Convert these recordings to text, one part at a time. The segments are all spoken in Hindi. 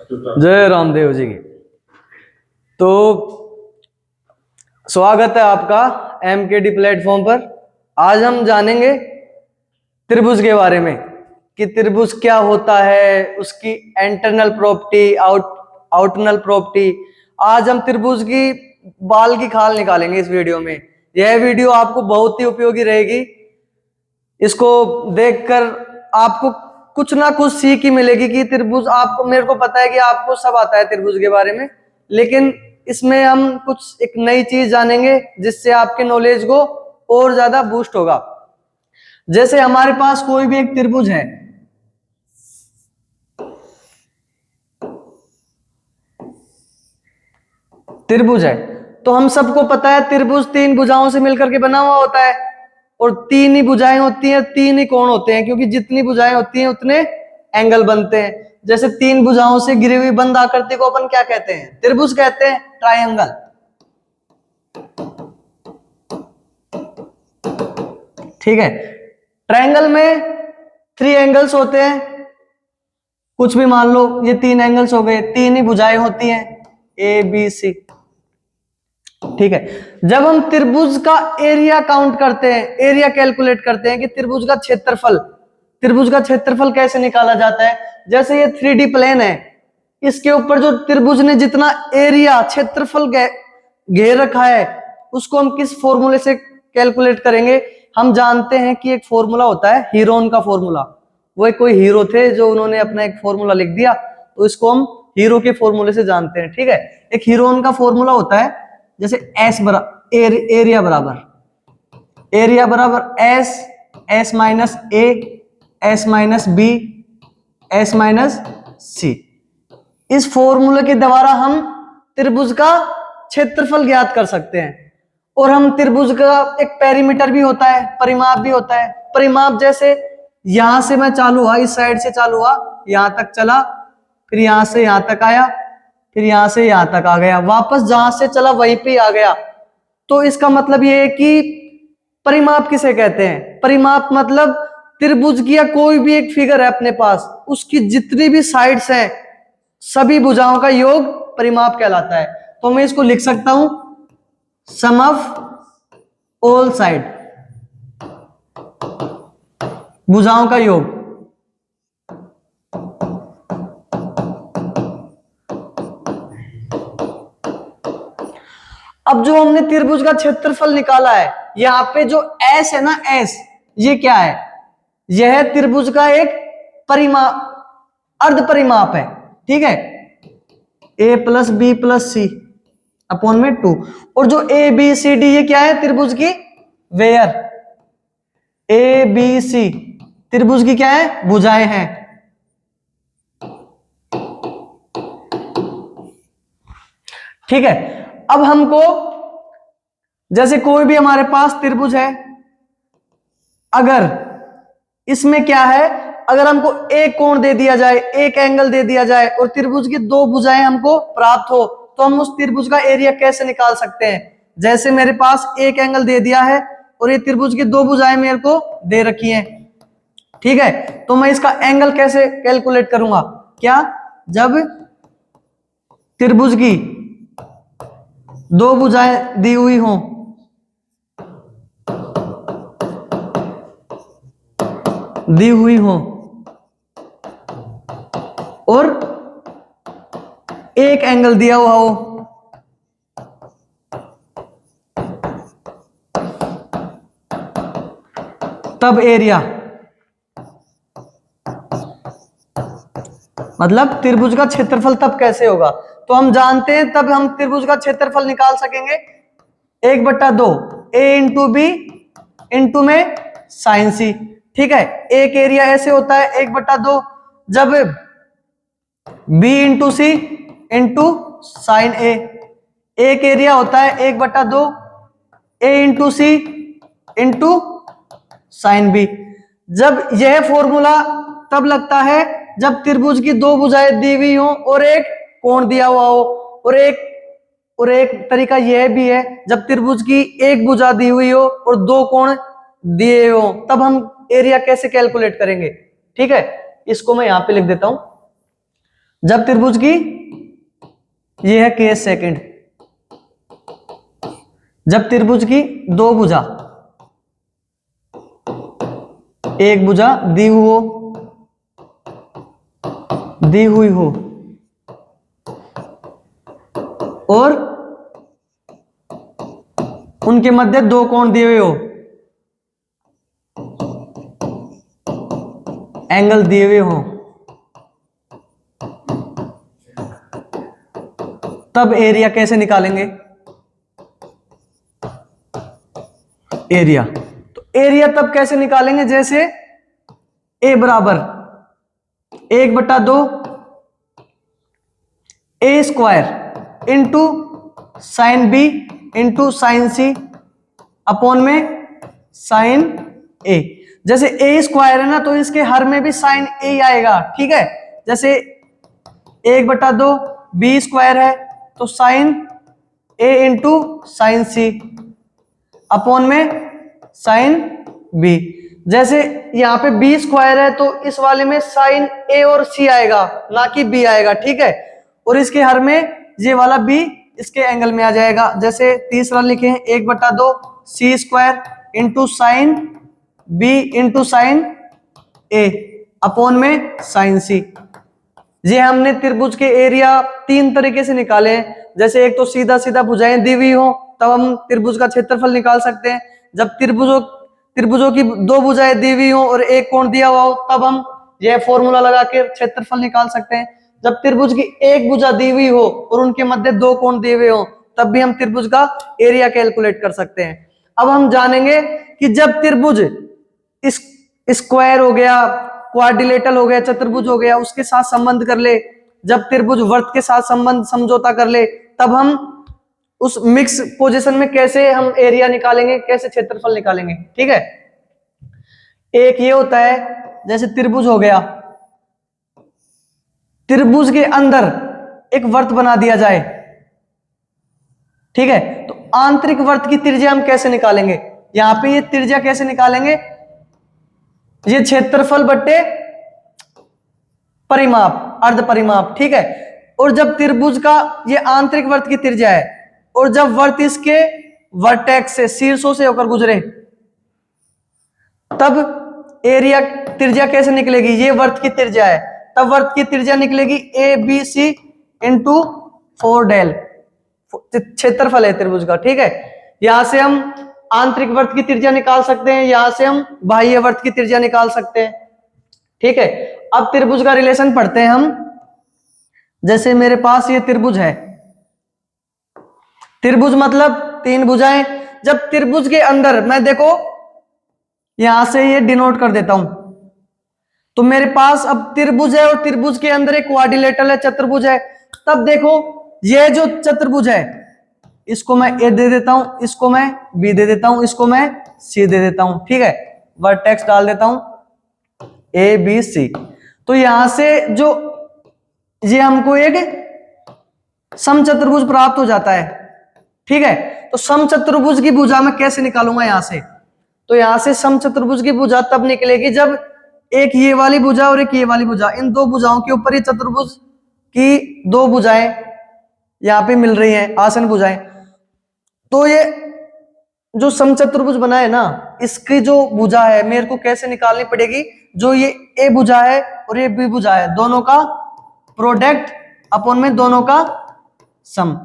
जय रामदेव जी की। तो स्वागत है आपका MKD प्लेटफॉर्म पर। आज हम जानेंगे त्रिभुज के बारे में कि त्रिभुज क्या होता है, उसकी इंटरनल प्रॉपर्टी, आउटरनल प्रॉपर्टी। आज हम त्रिभुज की बाल की खाल निकालेंगे इस वीडियो में। यह वीडियो आपको बहुत ही उपयोगी रहेगी। इसको देखकर आपको कुछ ना कुछ सीख ही मिलेगी कि त्रिभुज, आपको, मेरे को पता है कि आपको सब आता है त्रिभुज के बारे में, लेकिन इसमें हम कुछ एक नई चीज जानेंगे जिससे आपके नॉलेज को और ज्यादा बूस्ट होगा। जैसे हमारे पास कोई भी एक त्रिभुज है, त्रिभुज है तो हम सबको पता है त्रिभुज तीन भुजाओं से मिलकर के बना हुआ होता है, और तीन ही भुजाएं होती हैं, तीन ही कोण होते हैं, क्योंकि जितनी भुजाएं होती हैं उतने एंगल बनते हैं। जैसे तीन भुजाओं से घिरी हुई बंद आकृति को अपन क्या कहते हैं? त्रिभुज कहते हैं, ट्रायंगल। ठीक है, ट्रायंगल में 3 एंगल्स होते हैं। कुछ भी मान लो, ये 3 एंगल्स हो गए, तीन ही भुजाएं होती हैं, ABC। ठीक है, जब हम त्रिभुज का एरिया काउंट करते हैं, एरिया कैलकुलेट करते हैं कि त्रिभुज का क्षेत्रफल, त्रिभुज का क्षेत्रफल कैसे निकाला जाता है? जैसे ये 3D प्लेन है, इसके ऊपर जो त्रिभुज ने जितना एरिया, क्षेत्रफल घेर रखा है, उसको हम किस फॉर्मूले से कैलकुलेट करेंगे? हम जानते हैं कि एक फॉर्मूला होता है, हीरोन का फॉर्मूला। वो एक कोई हीरो थे जो उन्होंने अपना एक फॉर्मूला लिख दिया, तो इसको हम हीरो के फॉर्मूले से जानते हैं। ठीक है, एक हीरोन का फॉर्मूला होता है, जैसे एरिया बराबर S minus A, S minus B, S minus C. इस फॉर्मूले के द्वारा हम त्रिभुज का क्षेत्रफल ज्ञात कर सकते हैं। और हम त्रिभुज का एक पेरीमीटर भी होता है, परिमाप भी होता है। परिमाप जैसे यहां से मैं चालू हुआ, इस साइड से चालू हुआ, यहां तक चला, फिर यहां से यहां तक आया, फिर यहां से यहां तक आ गया, वापस जहां से चला वहीं पे आ गया। तो इसका मतलब ये है कि परिमाप किसे कहते हैं? परिमाप मतलब त्रिभुज की या कोई भी एक फिगर है अपने पास, उसकी जितनी भी साइड्स हैं, सभी भुजाओं का योग परिमाप कहलाता है। तो मैं इसको लिख सकता हूं, सम ऑफ ऑल साइड, भुजाओं का योग। अब जो हमने त्रिभुज का क्षेत्रफल निकाला है, यहां पे जो एस है ना, एस, ये क्या है? यह त्रिभुज का एक परिमाप, अर्ध परिमाप है। ठीक है, ए प्लस बी प्लस सी अपॉन में 2। और जो ए बी सी डी, ये क्या है? त्रिभुज की वेयर। ए बी सी त्रिभुज की क्या है? भुजाएं हैं। ठीक है, अब हमको, जैसे कोई भी हमारे पास त्रिभुज है, अगर इसमें क्या है, अगर हमको एक कोण दे दिया जाए, एक एंगल दे दिया जाए, और त्रिभुज की 2 भुजाएं हमको प्राप्त हो, तो हम उस त्रिभुज का एरिया कैसे निकाल सकते हैं? जैसे मेरे पास एक एंगल दे दिया है और ये त्रिभुज की 2 भुजाएं मेरे को दे रखी हैं। ठीक है, तो मैं इसका एंगल कैसे कैलकुलेट करूंगा? क्या? जब त्रिभुज की 2 भुजाएं दी हुई हों, दी हुई हो, और एक एंगल दिया हुआ हो, तब एरिया, मतलब त्रिभुज का क्षेत्रफल तब कैसे होगा? तो हम जानते हैं, तब हम त्रिभुज का क्षेत्रफल निकाल सकेंगे 1/2 ए इंटू बी इंटू में साइन सी। ठीक है, एक एरिया ऐसे होता है 1/2, जब बी इंटू सी इंटू साइन ए। एक एरिया होता है 1/2 ए इंटू सी इंटू साइन बी। जब यह फॉर्मूला तब लगता है जब त्रिभुज की 2 भुजाएं दी हुई हो और एक कोण दिया हुआ हो, और एक तरीका यह भी है जब त्रिभुज की एक भुजा दी हुई हो और 2 कोण दिए हो, तब हम एरिया कैसे कैलकुलेट करेंगे? ठीक है, इसको मैं यहां पे लिख देता हूं, जब त्रिभुज की, ये है केस सेकंड, जब त्रिभुज की दो भुजा, एक भुजा दी हुई हो और उनके मध्य दो कोण दिए हुए हो, एंगल दिए हुए हो, तब एरिया कैसे निकालेंगे? एरिया, तो एरिया तब कैसे निकालेंगे? जैसे ए बराबर 1/2 A square into sine B into sine C upon में साइन ए। जैसे ए स्क्वायर है ना, तो इसके हर में भी साइन ए आएगा, ठीक है। जैसे 1/2 बी स्क्वायर है तो साइन ए इंटू साइन सी अपॉन में साइन बी। जैसे यहाँ पे बी स्क्वायर है तो इस वाले में साइन ए और सी आएगा, ना कि बी आएगा, ठीक है। और इसके हर में ये वाला बी इसके एंगल में आ जाएगा। जैसे तीसरा लिखे हैं 1/2 C square into sine B into sine A upon में साइन सी। ये हमने त्रिभुज के एरिया तीन तरीके से निकाले हैं। जैसे एक तो सीधा सीधा भुजाएं दी हुई हो तब हम त्रिभुज का क्षेत्रफल निकाल सकते हैं। जब त्रिभुजों की दो भुजाएं दी हुई हो और एक कोण दिया हुआ हो तब हम यह फॉर्मूला लगा के क्षेत्रफल निकाल सकते हैं। जब त्रिभुज की एक भुजा दी हुई हो और उनके मध्य दो कोण दिए हुए हो तब भी हम त्रिभुज का एरिया कैलकुलेट कर सकते हैं। अब हम जानेंगे कि जब त्रिभुज इस स्क्वायर हो गया, क्वाड्रिलेटरल हो गया, चतुर्भुज हो गया, उसके साथ संबंध कर ले, जब त्रिभुज वर्त के साथ संबंध समझौता कर ले, तब हम उस मिक्स पोजीशन में कैसे हम एरिया निकालेंगे, कैसे क्षेत्रफल निकालेंगे, ठीक है। एक ये होता है, जैसे त्रिभुज हो गया, त्रिभुज के अंदर एक वर्त बना दिया जाए, ठीक है, तो आंतरिक वर्त की त्रिज्या हम कैसे निकालेंगे? यहां पे ये त्रिज्या कैसे निकालेंगे? ये क्षेत्रफल बट्टे परिमाप, अर्ध परिमाप, ठीक है। और जब त्रिभुज का ये आंतरिक वर्त की त्रिज्या है और जब वर्त इसके वर्टेक्स से, शीर्षों से होकर गुजरे, तब एरिया त्रिज्या कैसे निकलेगी? ये वर्त की त्रिज्या है, तब वर्त की त्रिज्या निकलेगी ए बी सी इंटू 4 डेल, क्षेत्रफल है त्रिभुज का, ठीक है। यहां से हम आंतरिक वर्त की त्रिज्या निकाल सकते हैं, यहां से हम बाह्य वर्त की त्रिज्या निकाल सकते हैं, ठीक है। अब त्रिभुज का रिलेशन पढ़ते हैं हम। जैसे मेरे पास ये त्रिभुज है, त्रिभुज मतलब तीन भुजाएं। जब त्रिभुज के अंदर मैं देखो यहां से ये डिनोट कर देता हूं, तो मेरे पास अब त्रिभुज है और त्रिभुज के अंदर एक क्वाड्रिलेटरल है, चतुर्भुज है। तब देखो ये जो चतुर्भुज है इसको मैं ए दे देता हूं, इसको मैं बी दे देता हूं, इसको मैं सी दे देता हूं, ठीक है। वर्टेक्स डाल देता हूं ए बी सी। तो यहां से जो ये हमको एक समचतुर्भुज प्राप्त हो जाता है, ठीक है। तो समचतुर्भुज की भुजा मैं कैसे निकालूंगा यहां से? तो यहां से समचतुर्भुज की भुजा तब निकलेगी जब एक ये वाली भुजा और एक ये वाली भुजा, इन दो भुजाओं के ऊपर ये चतुर्भुज की दो भुजाएं यहां पे मिल रही हैं, आसन भुजाएं। तो ये जो समचतुर्भुज बना है ना, इसकी जो भुजा है मेरे को कैसे निकालनी पड़ेगी? जो ये ए भुजा है और ये बी भुजा है, दोनों का प्रोडक्ट अपॉन में दोनों का सम।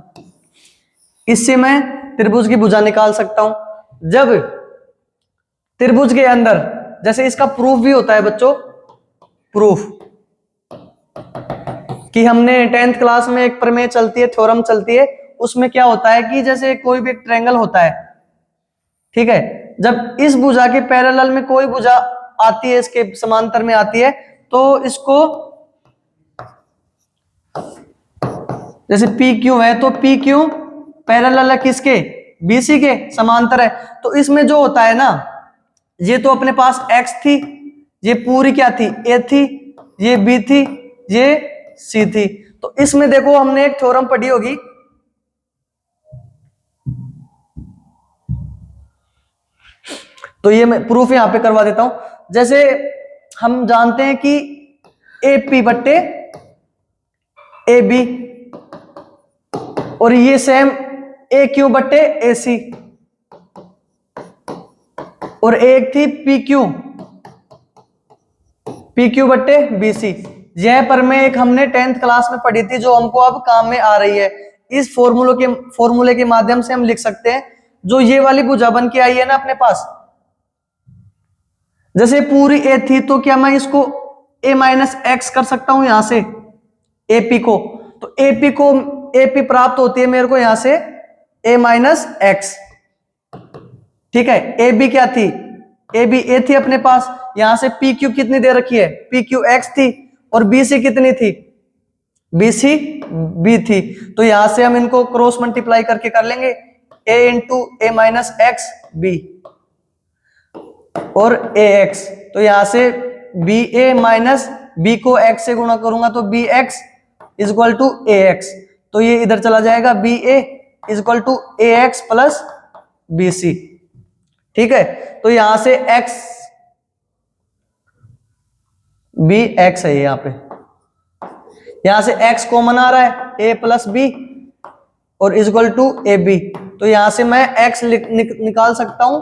इससे मैं त्रिभुज की भुजा निकाल सकता हूं। जब त्रिभुज के अंदर, जैसे इसका प्रूफ भी होता है बच्चों, प्रूफ कि हमने 10th क्लास में एक प्रमेय चलती है, थ्योरम चलती है, उसमें क्या होता है कि जैसे कोई भी एक ट्रायंगल होता है, ठीक है, जब इस भुजा के पैरेलल में कोई भुजा आती है, इसके समांतर में आती है, तो इसको जैसे पी क्यू है तो पी क्यू पैरेलल है किसके? बीसी के, समांतर है। तो इसमें जो होता है ना, ये तो अपने पास एक्स थी, ये पूरी क्या थी? ए थी, ये बी थी, ये सी थी। तो इसमें देखो हमने एक थ्योरम पढ़ी होगी, तो ये मैं प्रूफ यहां पे करवा देता हूं। जैसे हम जानते हैं कि ए पी बट्टे ए बी, और ये सेम ए क्यू बट्टे ए सी, और एक थी पी क्यू बट्टे बी सी। यह पर में एक हमने 10th क्लास में पढ़ी थी, जो हमको अब काम में आ रही है। इस फॉर्मूले के माध्यम से हम लिख सकते हैं, जो ये वाली भुजा बन के आई है ना अपने पास, जैसे पूरी ए थी, तो क्या मैं इसको ए माइनस एक्स कर सकता हूं यहां से एपी को, तो एपी प्राप्त होती है मेरे को यहां से ए माइनस एक्स। ठीक है, ए बी क्या थी, ए बी ए थी अपने पास, यहां से पी क्यू कितनी दे रखी है, पी क्यू एक्स थी, और बी सी कितनी थी, बी सी बी थी। तो यहां से हम इनको क्रॉस मल्टीप्लाई करके कर लेंगे, a into a minus x b और ए एक्स। तो यहां से बी ए माइनस बी को एक्स से गुणा करूंगा तो b x is equal to a x, तो ये इधर चला जाएगा, b a is equal to a x plus b c. ठीक है, तो यहां से x बी एक्स है, यहां पे यहां से x कॉमन आ रहा है, a प्लस बी और is equal to a b. तो यहां से मैं x निकाल सकता हूं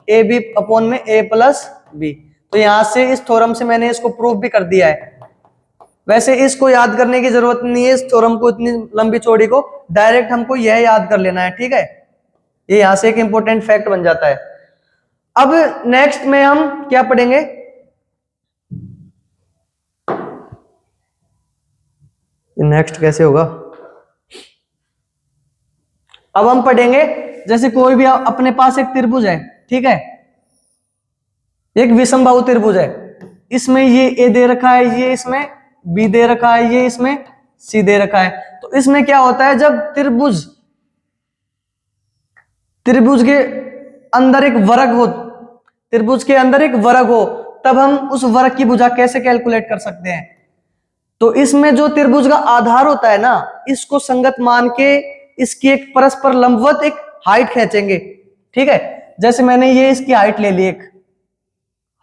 ए बी अपॉन में a प्लस बी। तो यहां से इस थ्योरम से मैंने इसको प्रूफ भी कर दिया है। वैसे इसको याद करने की जरूरत नहीं है, इस थ्योरम को, इतनी लंबी चौड़ी को, डायरेक्ट हमको यह याद कर लेना है। ठीक है, ये यहां से एक इंपॉर्टेंट फैक्ट बन जाता है। अब नेक्स्ट में हम क्या पढ़ेंगे, नेक्स्ट कैसे होगा, अब हम पढ़ेंगे जैसे कोई भी अपने पास एक त्रिभुज है, ठीक है, एक विषमबाहु त्रिभुज है, इसमें ये ए दे रखा है, ये इसमें बी दे रखा है, ये इसमें सी दे रखा है। तो इसमें क्या होता है, जब त्रिभुज के अंदर एक वर्ग हो, त्रिभुज के अंदर एक वर्ग हो, तब हम उस वर्ग की भुजा कैसे कैलकुलेट कर सकते हैं। तो इसमें जो त्रिभुज का आधार होता है ना, इसको संगत मान के इसकी एक परस्पर लंबवत एक हाइट खींचेंगे। ठीक है, जैसे मैंने ये इसकी हाइट ले ली, एक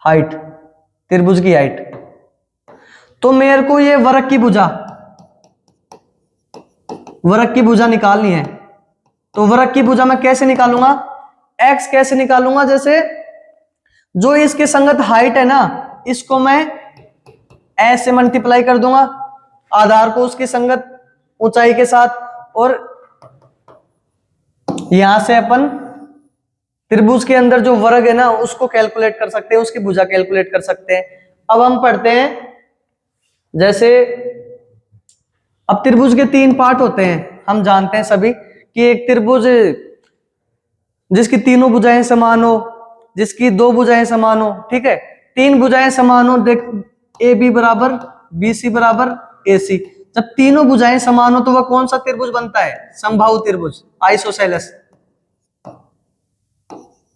हाइट, त्रिभुज की हाइट, तो मेरे को ये वर्ग की भुजा निकालनी है। तो वर्ग की भुजा मैं कैसे निकालूंगा, x कैसे निकालूंगा, जैसे जो इसके संगत हाइट है ना, इसको मैं ऐसे मल्टीप्लाई कर दूंगा आधार को उसकी संगत ऊंचाई के साथ, और यहां से अपन त्रिभुज के अंदर जो वर्ग है ना उसको कैलकुलेट कर सकते हैं, उसकी भुजा कैलकुलेट कर सकते हैं। अब हम पढ़ते हैं, जैसे अब त्रिभुज के 3 पार्ट होते हैं, हम जानते हैं सभी कि एक त्रिभुज जिसकी तीनों भुजाएं समान हो, जिसकी 2 भुजाएं समान हो, ठीक है, 3 भुजाएं समान हो, देख ए बी बराबर बी सी बराबर ए सी। जब तीनों भुजाएं समान हो तो वह कौन सा त्रिभुज बनता है, समबाहु त्रिभुज, आइसोसेलेस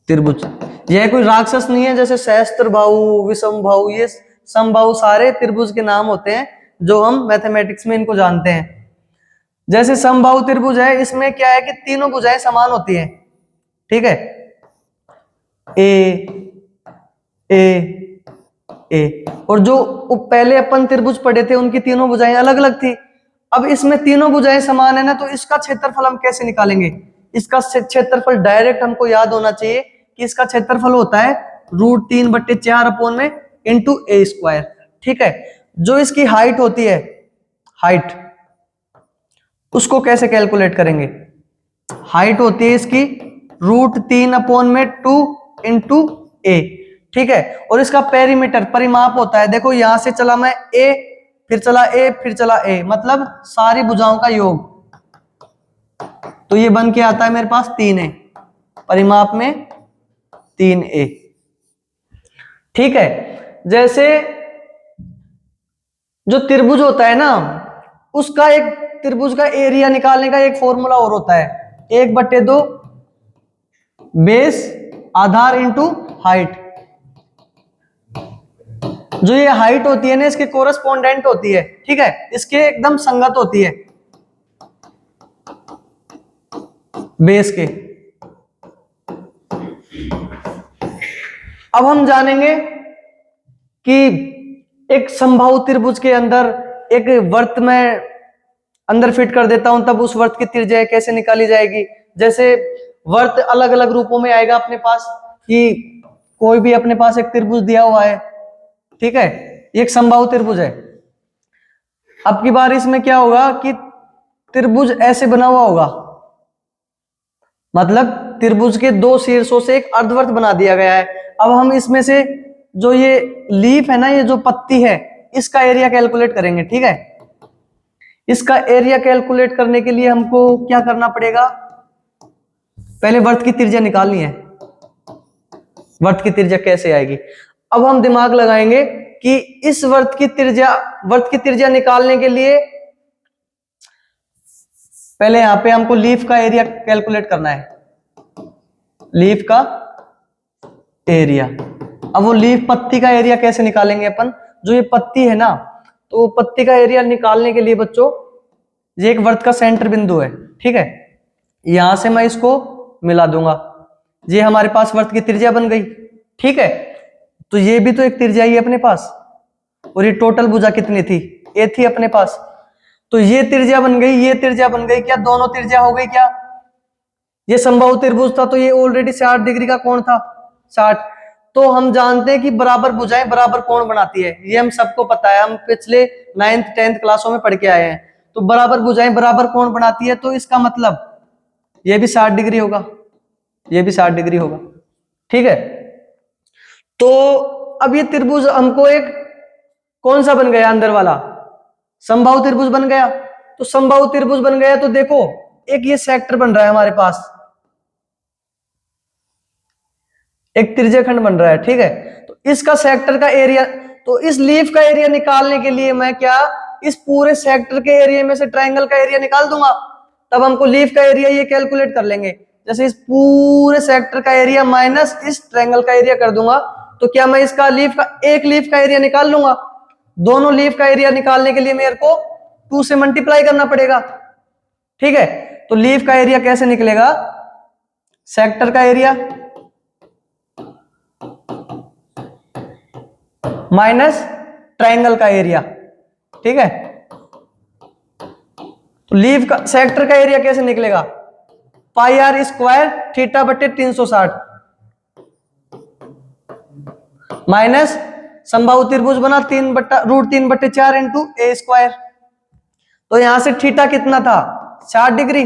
त्रिभुज। यह कोई राक्षस नहीं है, जैसे सहस्त्रबाहु, विषमबाहु, ये समबाहु सारे त्रिभुज के नाम होते हैं जो हम मैथमेटिक्स में इनको जानते हैं। जैसे समबाहु त्रिभुज है, इसमें क्या है कि तीनों भुजाएं समान होती हैं। ठीक है, ए, और जो पहले अपन त्रिभुज पढ़े थे उनकी तीनों भुजाएं अलग अलग थी। अब इसमें तीनों भुजाएं समान है ना, तो इसका क्षेत्रफल हम कैसे निकालेंगे, इसका क्षेत्रफल डायरेक्ट हमको याद होना चाहिए कि इसका क्षेत्रफल होता है √3/4 अपॉन में इंटू ए स्क्वायर। ठीक है, जो इसकी हाइट होती है, हाइट, उसको कैसे कैलकुलेट करेंगे, हाइट होती है इसकी √3 अपॉन में 2 इंटू ए। ठीक है, और इसका पेरीमीटर, परिमाप होता है, देखो यहां से चला मैं ए, फिर चला ए, फिर चला ए, मतलब सारी भुजाओं का योग, तो ये बन के आता है मेरे पास 3a, परिमाप में 3a। ठीक है, जैसे जो त्रिभुज होता है ना, उसका एक त्रिभुज का एरिया निकालने का एक फॉर्मूला और होता है, 1/2 बेस आधार इंटू हाइट। जो ये हाइट होती है ना, इसके कोरस्पोंडेंट होती है, ठीक है, इसके एकदम संगत होती है बेस के। अब हम जानेंगे कि एक समबाहु त्रिभुज के अंदर एक वृत्त में अंदर फिट कर देता हूं, तब उस वर्त की त्रिज्या कैसे निकाली जाएगी। जैसे वर्त अलग अलग रूपों में आएगा अपने पास, कि कोई भी अपने पास एक त्रिभुज दिया हुआ है, ठीक है, एक समबाहु त्रिभुज है। अब की बार इसमें क्या होगा कि त्रिभुज ऐसे बना हुआ होगा, मतलब त्रिभुज के दो शीर्षों से एक अर्धवर्त बना दिया गया है। अब हम इसमें से जो ये लीफ है ना, ये जो पत्ती है, इसका एरिया कैलकुलेट करेंगे, ठीक है। इसका एरिया कैलकुलेट करने के लिए हमको क्या करना पड़ेगा, पहले वर्त की त्रिज्या निकालनी है। वर्त की त्रिज्या कैसे आएगी, अब हम दिमाग लगाएंगे कि इस वर्त की त्रिज्या निकालने के लिए पहले यहां पे हमको लीफ का एरिया कैलकुलेट करना है, लीफ का एरिया। अब वो लीफ पत्ती का एरिया कैसे निकालेंगे अपन, जो ये पत्ती है ना, तो पत्ती का एरिया निकालने के लिए बच्चों, ये एक वर्त का सेंटर बिंदु है, ठीक है, यहां से मैं इसको मिला दूंगा, ये हमारे पास वर्त की त्रिज्या बन गई, ठीक है। तो ये भी तो एक त्रिज्या ही है अपने पास, और ये टोटल भुजा कितनी थी, ए थी अपने पास, तो ये त्रिज्या बन गई, ये त्रिज्या बन गई, क्या दोनों त्रिज्या हो गई क्या। ये समबाहु त्रिभुज था तो ये ऑलरेडी 60 डिग्री का कोण था, 60। तो हम जानते हैं कि बराबर भुजाएं बराबर कोण बनाती है, ये हम सबको पता है, हम पिछले 9th 10th क्लासों में पढ़ के आए हैं। तो बराबर भुजाएं बराबर कोण बनाती है, तो इसका मतलब ये भी 60 डिग्री होगा, ये भी 60 डिग्री होगा, ठीक है। तो अब ये त्रिभुज हमको एक कौन सा बन गया, अंदर वाला समबाहु त्रिभुज बन गया। तो समबाहु त्रिभुज बन गया तो देखो एक ये सेक्टर बन रहा है हमारे पास, एक त्रिज्याखंड बन रहा है, ठीक है। तो इसका सेक्टर का एरिया, तो इस लीफ का एरिया निकालने के लिए मैं क्या, इस पूरे सेक्टर के एरिया में से ट्रायंगल का एरिया निकाल दूंगा, तब हमको लीफ का एरिया ये कैलकुलेट कर लेंगे। जैसे इस पूरे सेक्टर का एरिया माइनस इस ट्रायंगल का एरिया कर दूंगा, तो क्या मैं इसका एक लीफ का एरिया निकाल लूंगा। दोनों लीफ का एरिया निकालने के लिए मेरे को 2 से मल्टीप्लाई करना पड़ेगा, ठीक है। तो लीफ का एरिया कैसे निकलेगा, सेक्टर का एरिया माइनस ट्रायंगल का एरिया, ठीक है। तो लीफ का सेक्टर का एरिया कैसे निकलेगा, पाई आर स्क्वायर थीटा बटे 360 माइनस समबाहु त्रिभुज बना √3/4 इंटू ए स्क्वायर। तो यहां से थीटा कितना था, 60 डिग्री,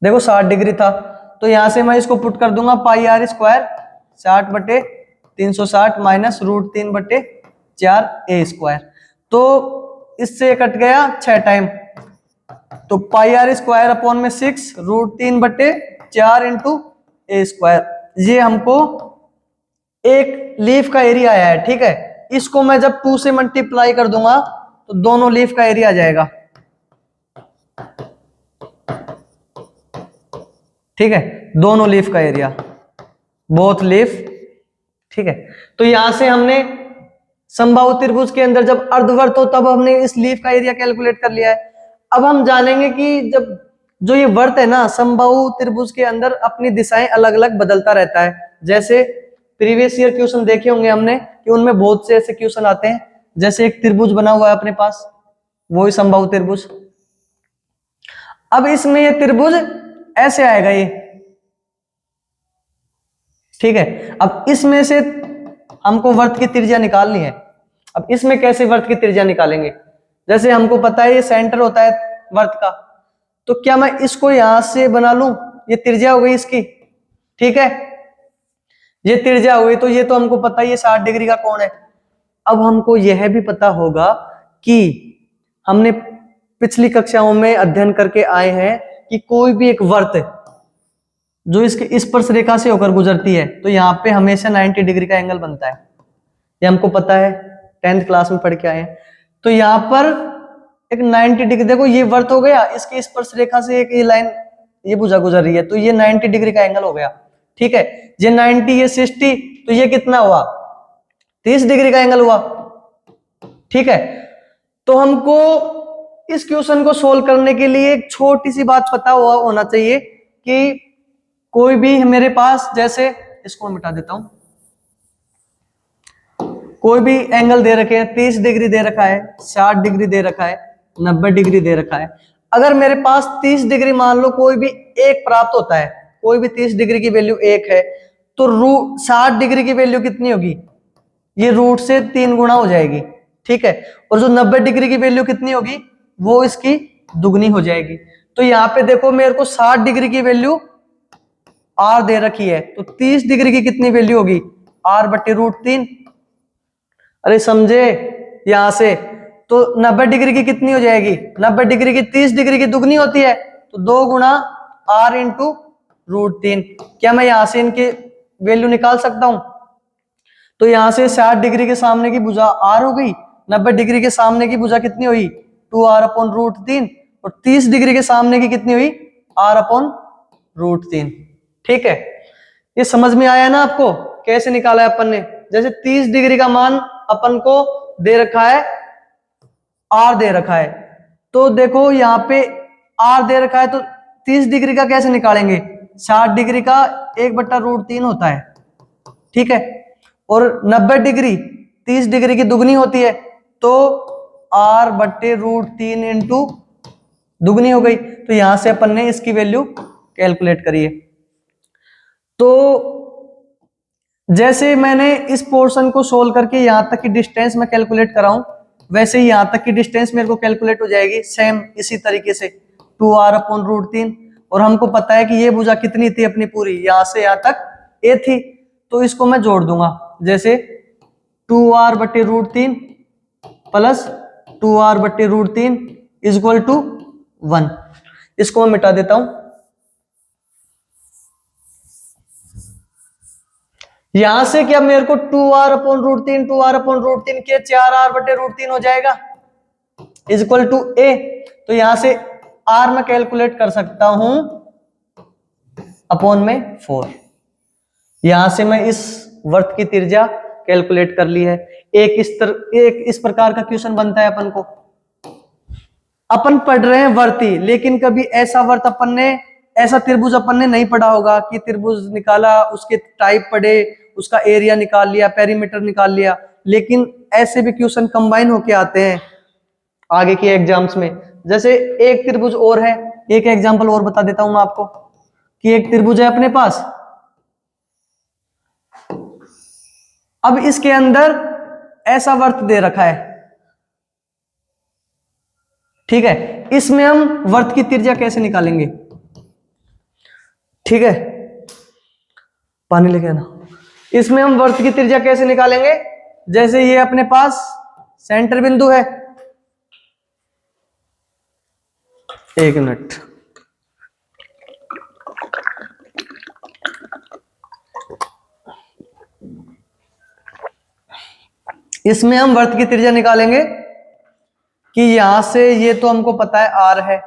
देखो 60 डिग्री था, तो यहां से मैं इसको पुट कर दूंगा pi r square 60/360 minus √3/4 A square. तो इससे कट गया 6 टाइम, तो पाई आर स्क्वायर अपॉन में 6 √3/4 इंटू ए स्क्वायर, ये हमको एक लीफ का एरिया आया है, ठीक है। इसको मैं जब 2 से मल्टीप्लाई कर दूंगा तो दोनों लीफ का एरिया आ जाएगा, ठीक है, दोनों लीफ का एरिया, बोथ लीफ, ठीक है। तो यहां से हमने समबाहु त्रिभुज के अंदर जब अर्धवर्त हो तब हमने इस लीफ का एरिया कैलकुलेट कर लिया है। अब हम जानेंगे कि जब जो ये वर्त है ना समबाहु त्रिभुज के अंदर अपनी दिशाएं अलग अलग बदलता रहता है। जैसे प्रीवियस ईयर क्वेश्चन देखे होंगे हमने कि उनमें बहुत से ऐसे क्वेश्चन आते हैं, जैसे एक त्रिभुज बना हुआ है अपने पास, वही समबाहु त्रिभुज। अब इसमें ये त्रिभुज ऐसे आएगा ये, ठीक है। अब इसमें से हमको वर्त की त्रिज्या निकालनी है। अब इसमें कैसे वर्त की त्रिज्या निकालेंगे, जैसे हमको पता है ये सेंटर होता है वर्त का, तो क्या मैं इसको यहां से बना लूं, ये त्रिज्या हो गई इसकी, ठीक है, ये त्रिज्या हो गई। तो ये तो हमको पता है ये 60 डिग्री का कोण है। अब हमको यह भी पता होगा कि हमने पिछली कक्षाओं में अध्ययन करके आए हैं कि कोई भी एक वर्त जो इसके स्पर्श रेखा से होकर गुजरती है तो यहाँ पे हमेशा 90 डिग्री का एंगल बनता है, ये हमको पता है, 10th क्लास में पढ़ के आए हैं। तो यहाँ पर एक 90 डिग्री, देखो ये वर्त हो गया, इसकी स्पर्श रेखा से एक ये लाइन ये भुजा गुजर रही है, तो ये 90 डिग्री का एंगल हो गया, ठीक है। ये 90, ये 60, तो ये कितना हुआ, 30 डिग्री का एंगल हुआ, ठीक है। तो हमको इस क्वेश्चन को सोल्व करने के लिए एक छोटी सी बात पता होना चाहिए कि कोई भी मेरे पास, जैसे इसको मिटा देता हूं, कोई भी एंगल दे रखे हैं, 30 डिग्री दे रखा है, 60 डिग्री दे रखा है, 90 डिग्री दे रखा है। अगर मेरे पास 30 डिग्री मान लो कोई भी एक प्राप्त होता है, कोई भी 30 डिग्री की वैल्यू एक है, तो 60 डिग्री की वैल्यू कितनी होगी, ये रूट से 3 गुना हो जाएगी, ठीक है। और जो 90 डिग्री की वैल्यू कितनी होगी, वो इसकी दुगनी हो जाएगी। तो यहाँ पे देखो मेरे को 60 डिग्री की वैल्यू आर दे रखी है, तो 30 डिग्री की कितनी वैल्यू होगी, आर बटे रूट 3। अरे समझे यहां से, तो 90 डिग्री की कितनी हो जाएगी, 90 डिग्री की 30 डिग्री की दुगनी होती है, तो 2 गुना आर इंटू रूट 3। क्या मैं यहां से इनके वैल्यू निकाल सकता हूं? तो यहां से 60 डिग्री के सामने की भुजा आर हो गई, 90 डिग्री के सामने की भुजा कितनी हुई, 2r अपॉन रूट 3, और 30 डिग्री के सामने की कितनी हुई, r अपॉन रूट 3। ठीक है, ये समझ में आया ना आपको कैसे निकाला है अपन ने? जैसे 30 डिग्री का मान अपन को दे रखा है, r दे रखा है, तो देखो यहाँ पे r दे रखा है, तो 30 डिग्री का कैसे निकालेंगे, 60 डिग्री का 1/√3 होता है, ठीक है। और 90 डिग्री 30 डिग्री की दुगनी होती है, तो r बट्टे रूट 3 इंटू दुगनी हो गई। तो यहां से अपन ने इसकी वैल्यू कैलकुलेट करी है। तो जैसे मैंने इस पोर्शन को सोल्व करके यहां तक की डिस्टेंस में कैलकुलेट कराऊं, वैसे ही यहां तक की डिस्टेंस मेरे को कैलकुलेट हो जाएगी सेम इसी तरीके से, 2r अपॉन रूट 3। और हमको पता है कि ये भुजा कितनी थी अपनी पूरी, यहां से यहां तक a थी, तो इसको मैं जोड़ दूंगा, जैसे 2r बटे रूट 3 प्लस 2r बटे रूट 3 इज इक्वल टू 1। इसको मैं मिटा देता हूं। यहां से क्या मेरे को 2r upon root 3 2r upon root 3 के 4r बटे रूट 3 हो जाएगा इज इक्वल टू a। तो यहां से r मैं कैलकुलेट कर सकता हूं अपॉन में 4। यहां से मैं इस वर्त की त्रिज्या कैलकुलेट कर ली है। एक इस प्रकार का क्वेश्चन बनता है अपन को, अपन पढ़ रहे हैं वर्ती, लेकिन कभी ऐसा वर्त अपन ने, ऐसा त्रिभुज अपन ने नहीं पढ़ा होगा कि त्रिभुज निकाला, उसके टाइप पढ़े, उसका एरिया निकाल लिया, पेरीमीटर निकाल लिया। लेकिन ऐसे भी क्वेश्चन कंबाइन होके आते हैं आगे के एग्जाम्स में। जैसे एक त्रिभुज और है, एक एग्जांपल और बता देता हूं मैं आपको, कि एक त्रिभुज है अपने पास, अब इसके अंदर ऐसा वर्त दे रखा है, ठीक है। इसमें हम वर्त की त्रिज्या कैसे निकालेंगे, ठीक है, पानी लेके आना। इसमें हम वर्त की त्रिज्या कैसे निकालेंगे, जैसे ये अपने पास सेंटर बिंदु है, एक मिनट, इसमें हम वर्त की त्रिज्या निकालेंगे कि यहां से ये तो हमको पता है r है,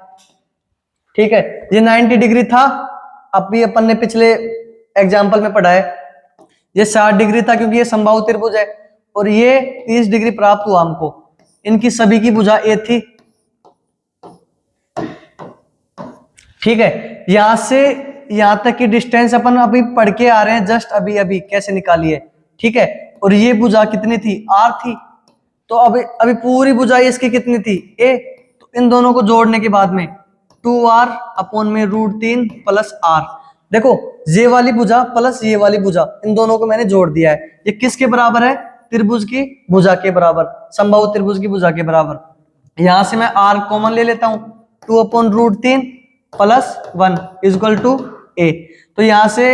ठीक है। ये 90 डिग्री था, अभी अपन ने पिछले एग्जाम्पल में पढ़ा है। ये 60 डिग्री था क्योंकि ये समबाहु त्रिभुज है, और ये 30 डिग्री प्राप्त हुआ हमको। इनकी सभी की भुजा a थी, ठीक है। यहां से यहां तक की डिस्टेंस अपन अभी पढ़ के आ रहे हैं, जस्ट अभी अभी कैसे निकाली है, ठीक है। और ये भुजा कितनी थी, r थी, तो अभी पूरी भुजाई इसकी कितनी थी, a। तो इन दोनों को जोड़ने के बाद में 2r अपॉन में रूट 3 प्लस r, देखो ये वाली भुजा प्लस ये वाली भुजा, इन दोनों को मैंने जोड़ दिया है। ये किसके बराबर है, त्रिभुज की भुजा के बराबर, समबाहु त्रिभुज की भुजा के बराबर। यहां से मैं r कॉमन ले लेता हूं, 2 upon root 3 plus 1 is equal to a। तो यहां से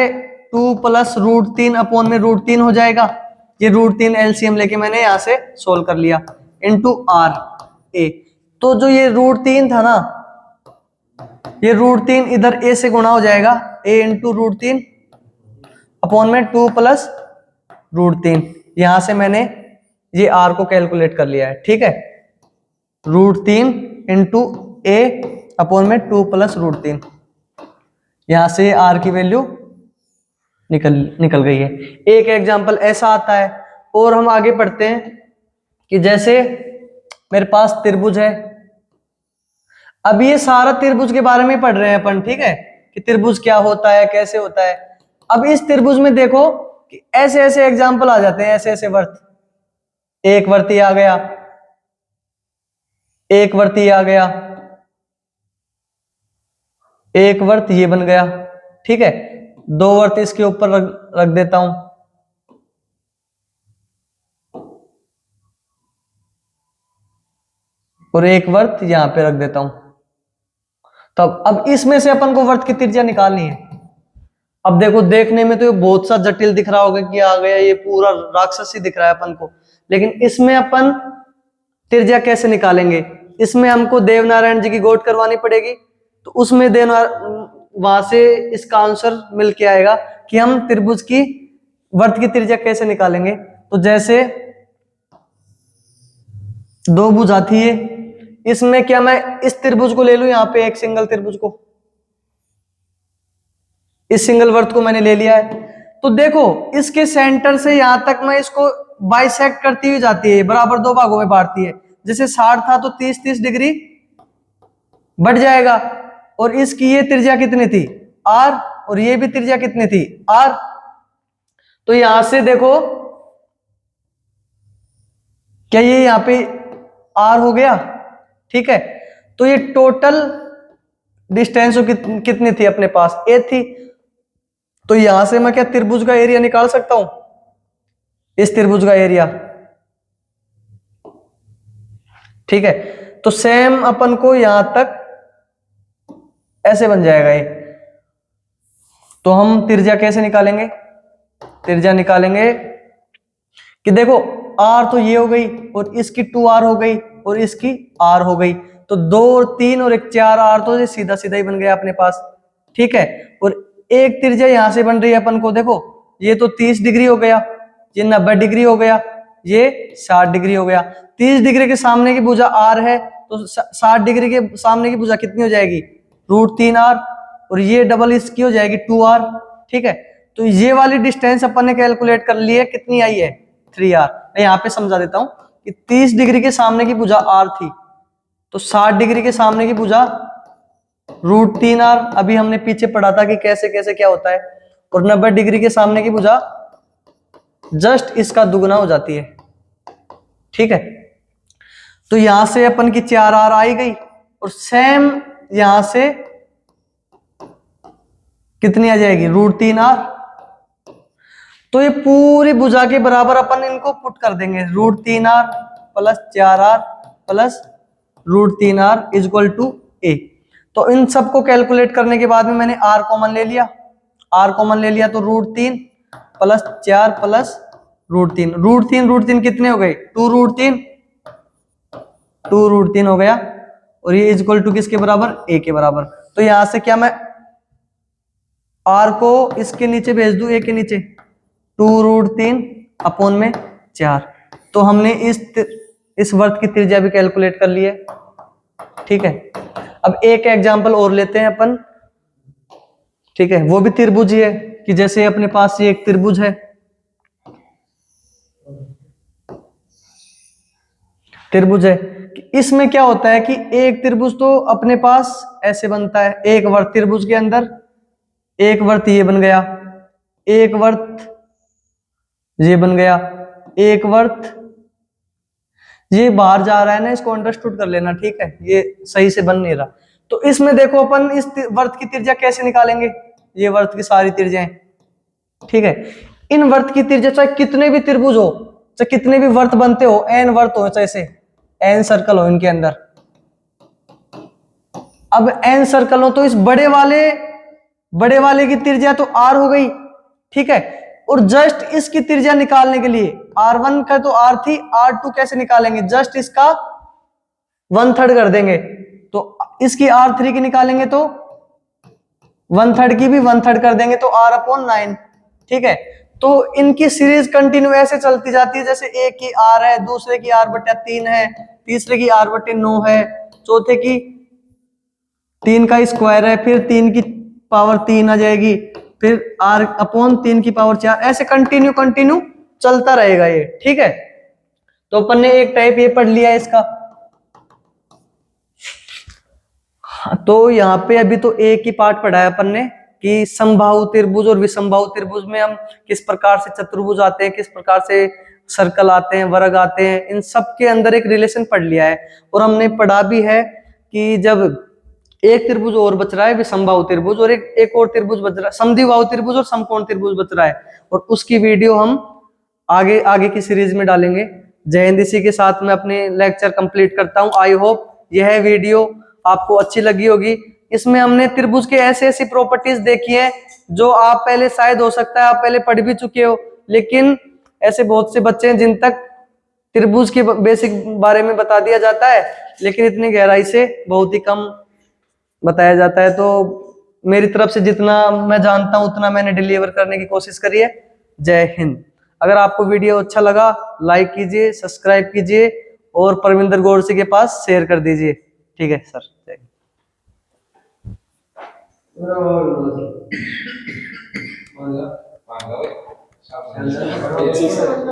2 प्लस रूट 3 अपॉन में रूट 3 हो जाएगा, ये रूट 3 एलसीएम लेके मैंने यहां से सोल्व कर लिया, इनटू r a। तो जो ये रूट 3 था ना, ये रूट 3 इधर a से गुणा हो जाएगा, a इंटू रूट 3 अपॉन में 2 प्लस रूट 3। यहां से मैंने ये r को कैलकुलेट कर लिया है, ठीक है। रूट 3 इंटू a अपॉन में 2 प्लस रूट 3, यहां से r की वैल्यू निकल गई है। एक एग्जाम्पल ऐसा आता है, और हम आगे पढ़ते हैं कि जैसे मेरे पास त्रिभुज है, अब ये सारा त्रिभुज के बारे में पढ़ रहे हैं अपन, ठीक है, कि त्रिभुज क्या होता है, कैसे होता है। अब इस त्रिभुज में देखो कि ऐसे ऐसे एग्जाम्पल आ जाते हैं, ऐसे ऐसे वर्त, एक वर्त आ गया, एक वर्त ये आ गया, एक वर्त ये बन गया, ठीक है। दो वर्त इसके ऊपर रख देता हूं, और एक वर्त यहां पे रख देता हूं। तब अब इसमें से अपन को वर्त की त्रिज्या निकालनी है। अब देखो, देखने में तो ये बहुत सा जटिल दिख रहा होगा कि आ गया ये पूरा राक्षसी दिख रहा है अपन को, लेकिन इसमें अपन त्रिज्या कैसे निकालेंगे? इसमें हमको देवनारायण जी की गोट करवानी पड़ेगी, तो उसमें वहां से इसका आंसर मिल के आएगा कि हम त्रिभुज की वर्त की त्रिज्या कैसे निकालेंगे। तो जैसे दो भुजा थी ये, इसमें क्या मैं इस त्रिभुज को ले लूं, यहां पे एक सिंगल त्रिभुज को, इस सिंगल वर्त को मैंने ले लिया है। तो देखो, इसके सेंटर से यहां तक मैं इसको बाइसेक्ट करती हुई जाती है, बराबर दो भागों में बांटती है। जैसे 60 था तो 30-30 डिग्री बढ़ जाएगा। और इसकी ये त्रिज्या कितनी थी? r, और ये भी त्रिज्या कितनी थी? r। तो यहां से देखो, क्या ये यहां पे r हो गया, ठीक है। तो ये टोटल डिस्टेंस कितनी थी अपने पास? a थी। तो यहां से मैं क्या त्रिभुज का एरिया निकाल सकता हूं? इस त्रिभुज का एरिया, ठीक है। तो सेम अपन को यहां तक ऐसे बन जाएगा ये। तो हम त्रिज्या कैसे निकालेंगे? त्रिज्या निकालेंगे कि देखो, r तो ये हो गई, और इसकी 2r हो गई, और इसकी r हो गई। तो 2 और 3 और एक 4r, तो ये सीधा सीधा ही बन गया अपने पास, ठीक है। और एक त्रिज्या यहां से बन रही है अपन को, देखो ये तो 30 डिग्री हो गया, ये 90 डिग्री हो गया, ये 60 डिग्री हो गया। 30 डिग्री के सामने की भुजा r है, तो 60 डिग्री के सामने की भुजा कितनी हो जाएगी? √3r, और ये डबल इसकी हो जाएगी 2r, ठीक है। तो ये वाली डिस्टेंस अपन ने कैलकुलेट कर ली है, कितनी आई है? 3r। मैं यहाँ पे समझा देता हूं कि 30 डिग्री के सामने की भुजा r थी, तो 60 डिग्री के सामने की भुजा √3r, अभी हमने पीछे पढ़ा था कि कैसे कैसे क्या होता है। और 90 डिग्री के सामने की भुजा जस्ट इसका दुगना हो जाती है, ठीक है। तो यहां से अपन की 4r आई गई, और सेम यहां से कितनी आ जाएगी? √3r। तो ये पूरी भुजा के बराबर अपन इनको पुट कर देंगे, √3r plus 4r plus √3r is equal to a। तो इन सबको कैलकुलेट करने के बाद में मैंने r कॉमन ले लिया, r कॉमन ले लिया, तो √3 प्लस 4 प्लस √3, √3 कितने हो गए? 2√3, 2√3 हो गया, और ये इज इक्वल टू किसके बराबर? a के बराबर। तो यहां से क्या मैं r को इसके नीचे भेज दूं, a के नीचे, 2√3 अपॉन में 4। तो हमने इस वर्त की त्रिज्या भी कैलकुलेट कर ली है, ठीक है। अब एक एग्जांपल और लेते हैं अपन, ठीक है। वो भी त्रिभुज ही है, कि जैसे अपने पास ये एक त्रिभुज है, त्रिभुज है। इसमें क्या होता है कि एक त्रिभुज तो अपने पास ऐसे बनता है, एक वर्त त्रिभुज के अंदर, एक वर्त ये बन गया, एक वर्त ये बन गया, एक वर्त ये बाहर जा रहा है ना, इसको अंडरस्टूड कर लेना, ठीक है। ये सही से बन नहीं रहा। तो इसमें देखो, अपन इस वर्त की त्रिज्या कैसे निकालेंगे? ये वर्त की सारी त्रिज्याएं, ठीक है। इन वर्त की त्रिज्या, चाहे कितने भी त्रिभुज हो, चाहे कितने भी वर्त बनते हो, n वर्त हो, जैसे n सर्कल हो इनके अंदर, अब n सर्कल हो, तो इस बड़े वाले की त्रिज्या तो r हो गई, ठीक है। और जस्ट इसकी त्रिज्या निकालने के लिए r1 का तो r थी, r2 कैसे निकालेंगे? जस्ट इसका 1/3 कर देंगे, तो इसकी r3 की निकालेंगे तो 1/3 की भी 1/3 कर देंगे, तो r/9, ठीक है। तो इनकी सीरीज कंटिन्यू ऐसे चलती जाती है, जैसे एक की r है, दूसरे की r/3 है, तीसरे की r/9 है, चौथे की 3 का स्क्वायर है, फिर 3 की पावर 3 आ जाएगी, फिर r/3 की पावर 4, ऐसे कंटिन्यू चलता रहेगा ये, ठीक है। तो अपन ने एक टाइप ये पढ़ लिया है इसका। तो यहाँ पे अभी तो एक ही पार्ट पढ़ा है अपन ने, कि समबाहु त्रिभुज और विषमबाहु त्रिभुज में हम किस प्रकार से चतुर्भुज आते हैं, किस प्रकार से सर्कल आते हैं, वर्ग आते हैं, इन सब के अंदर एक रिलेशन पढ़ लिया है। और हमने पढ़ा भी है कि जब एक त्रिभुज और बच रहा है विषमबाहु त्रिभुज, और एक और त्रिभुज बच रहा है समद्विबाहु त्रिभुज और समकोण त्रिभुज बच रहा है, और उसकी वीडियो हम आगे आगे की सीरीज में डालेंगे। जय हिंद। इसी के साथ मैं अपने लेक्चर कंप्लीट करता हूं। आई होप यह वीडियो आपको अच्छी लगी होगी। इसमें हमने त्रिभुज के ऐसे ऐसी प्रॉपर्टीज देखी है जो आप पहले शायद हो सकता है आप पहले पढ़ भी चुके हो, लेकिन ऐसे बहुत से बच्चे हैं जिन तक त्रिभुज के बेसिक बारे में बता दिया जाता है, लेकिन इतनी गहराई से बहुत ही कम बताया जाता है। तो मेरी तरफ से जितना मैं जानता हूं उतना मैंने डिलीवर करने की कोशिश करी है। जय हिंद। अगर आपको वीडियो अच्छा लगा लाइक कीजिए, सब्सक्राइब कीजिए और परविंदर गोडसे के पास शेयर कर दीजिए। ठीक है सर, जय हिंद।